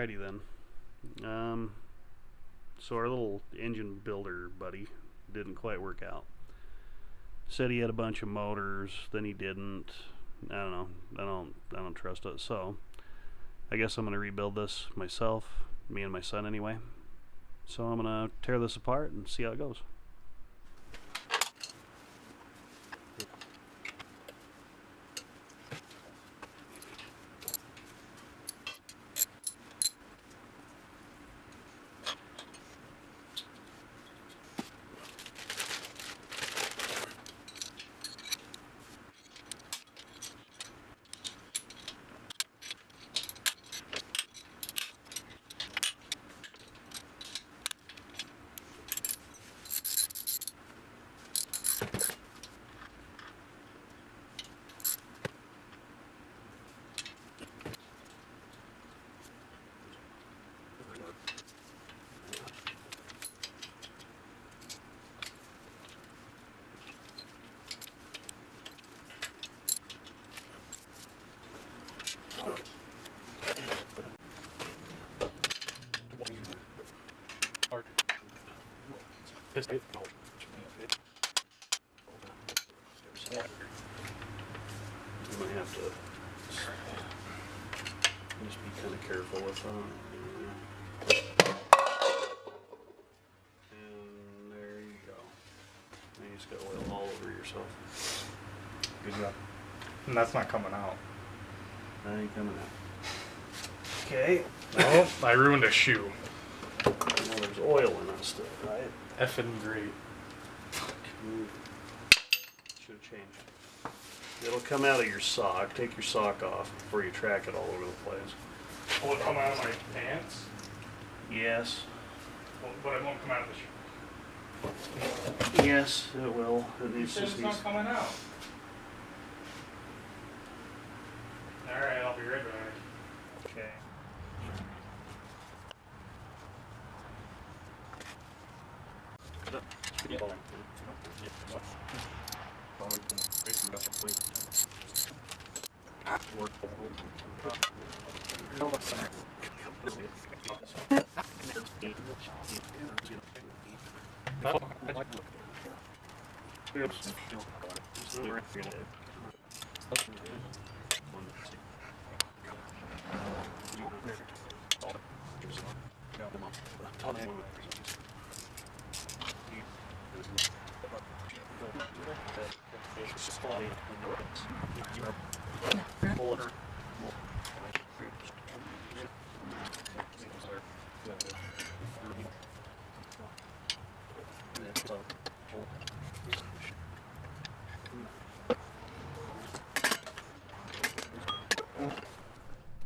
Alrighty then. So our little engine builder buddy didn't quite work out. Said he had a bunch of motors, then he didn't. I don't know. I don't trust it. So I guess I'm gonna rebuild this myself, me and my son anyway. So I'm gonna tear this apart and see how it goes. You might have to just be kind of careful with that. And there you go. And you just got oil all over yourself. Good job. And that's not coming out. That ain't coming out. Okay. Oh, I ruined a shoe. Well, there's oil in it still, right? Effing great. Should have changed. It'll come out of your sock. Take your sock off before you track it all over the place. Will it come out of my pants? Yes. Well, but it won't come out of the shoe. Yes, it will. It You said it's not coming out. Alright, I'll be right back. Okay.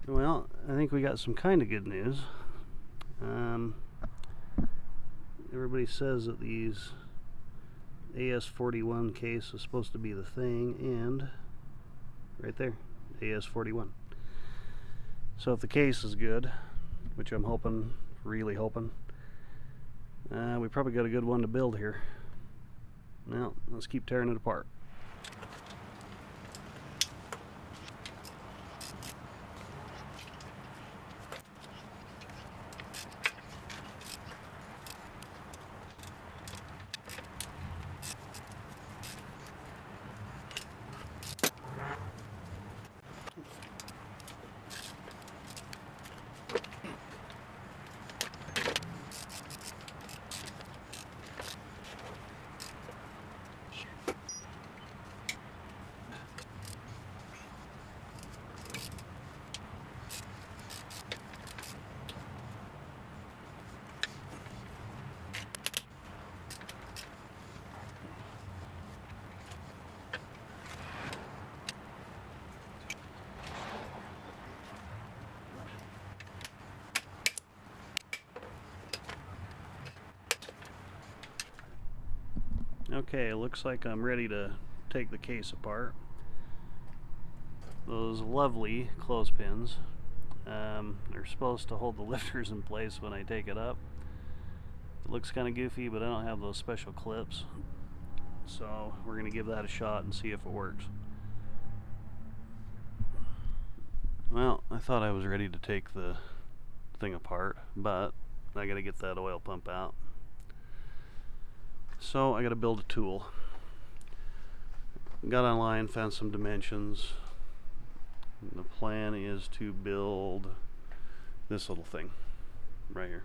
Well, I think we got some kind of good news. Everybody says that these AS41 case is supposed to be the thing, and right there, AS41. So if the case is good, which I'm hoping, really hoping, we probably got a good one to build here. Now, let's keep tearing it apart. Okay, it looks like I'm ready to take the case apart. Those lovely clothespins are supposed to hold the lifters in place when I take it up. It looks kind of goofy, but I don't have those special clips. So we're going to give that a shot and see if it works. Well, I thought I was ready to take the thing apart, but I gotta get that oil pump out. So I gotta build a tool. Got online, found some dimensions. The plan is to build this little thing right here.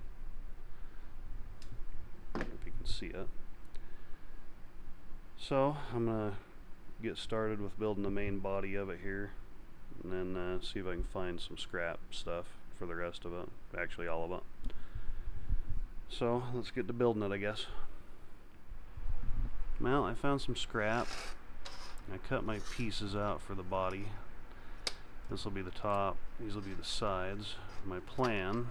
If you can see it. So I'm gonna get started with building the main body of it here, and then see if I can find some scrap stuff for the rest of it. Actually, all of it. So let's get to building it, I guess. Well, I found some scrap. I cut my pieces out for the body. This will be the top, these will be the sides. My plan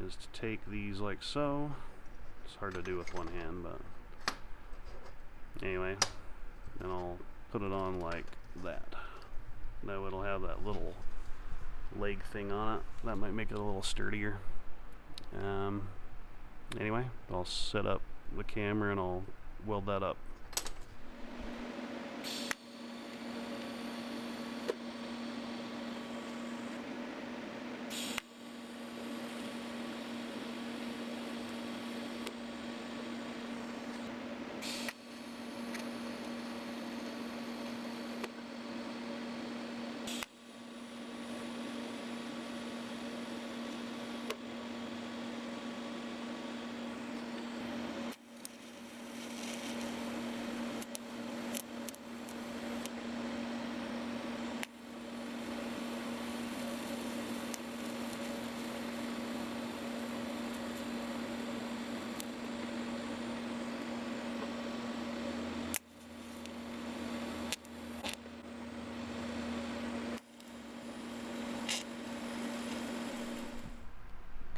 is to take these like so. It's hard to do with one hand, but anyway, and I'll put it on like that. Now it'll have that little leg thing on it. That might make it a little sturdier. Anyway, I'll set up the camera and I'll weld that up.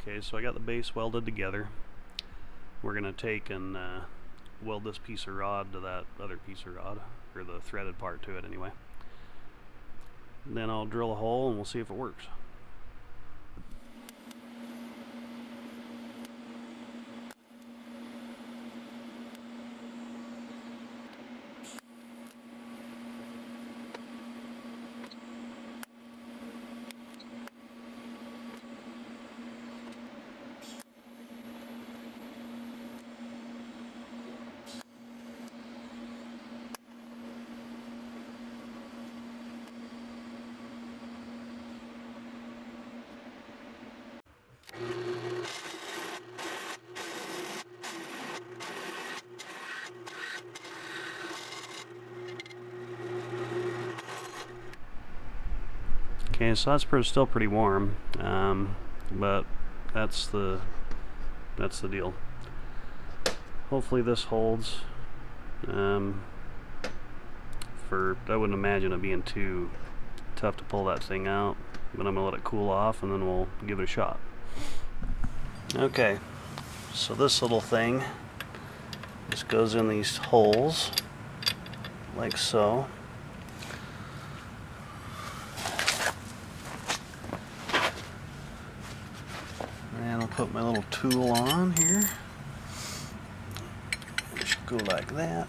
Okay, so I got the base welded together. We're gonna take and weld this piece of rod to that other piece of rod, or the threaded part to it anyway. Then I'll drill a hole and we'll see if it works. Okay, so that's still pretty warm, but that's the deal. Hopefully this holds. I wouldn't imagine it being too tough to pull that thing out, but I'm gonna let it cool off and then we'll give it a shot. Okay, so this little thing just goes in these holes like so. And I'll put my little tool on here. It should go like that.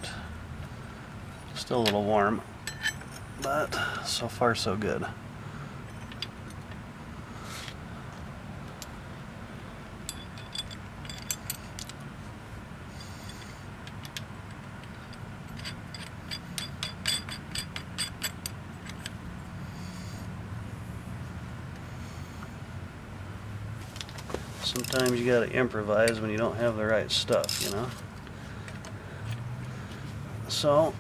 Still a little warm, but so far so good. Sometimes you gotta improvise when you don't have the right stuff, you know? So,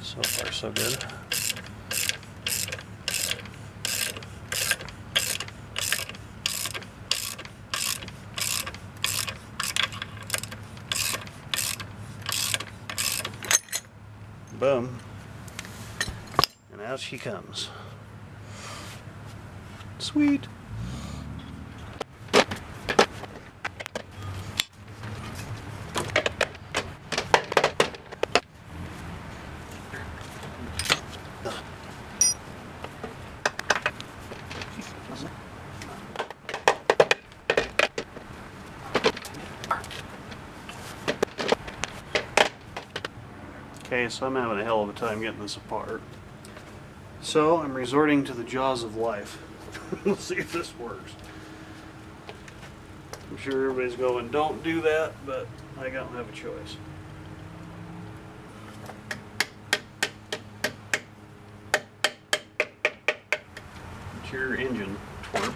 so far so good. Boom. And out she comes. Sweet. Okay, so I'm having a hell of a time getting this apart. So I'm resorting to the jaws of life. Let's see if this works. I'm sure everybody's going, don't do that, but I don't have a choice. It's your engine twerp.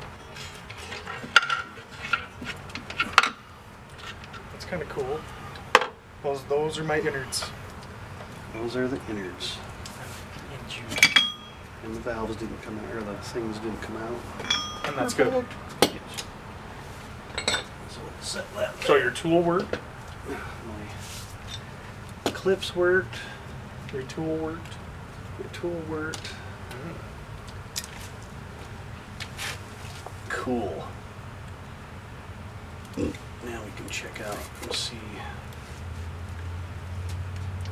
That's kind of cool. Those are my innards. Those are the innards. And the valves didn't come out, or the things didn't come out. And that's good. Yes. So let's set that there. So your tool worked? My clips worked. Your tool worked? Your tool worked. Cool. Now we can check out and see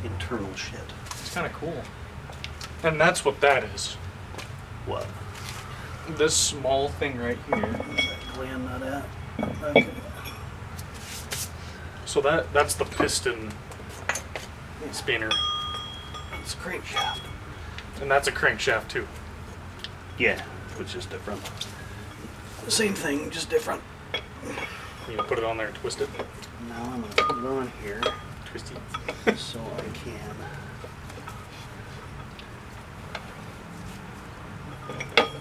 internal shit. It's kind of cool. And that's what that is. What? This small thing right here. Where's that gland nut at? Okay. So that's the piston spinner. It's a crankshaft. And that's a crankshaft too. Yeah, it's just different. Same thing, just different. You gonna put it on there and twist it? Now I'm gonna put it on here Twisty. so I can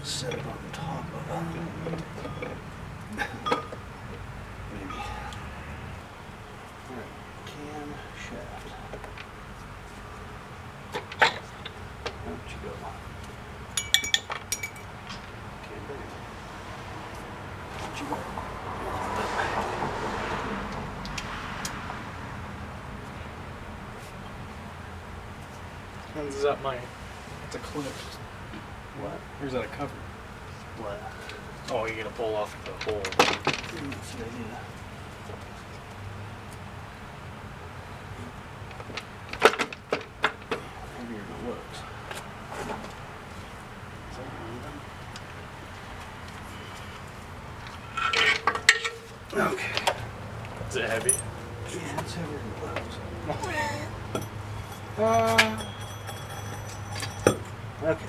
set it on top of it. Maybe. Alright, cam shaft. Where'd you go? Can't bring it. Where'd you go? Is that my... That's a clip. What? Or is that a cover? What? Oh, you're gonna pull off the hole. That's a good idea. Heavier than it looks. Is that one of them? Okay. Is it heavy? Yeah, it's heavier than it looks. Okay.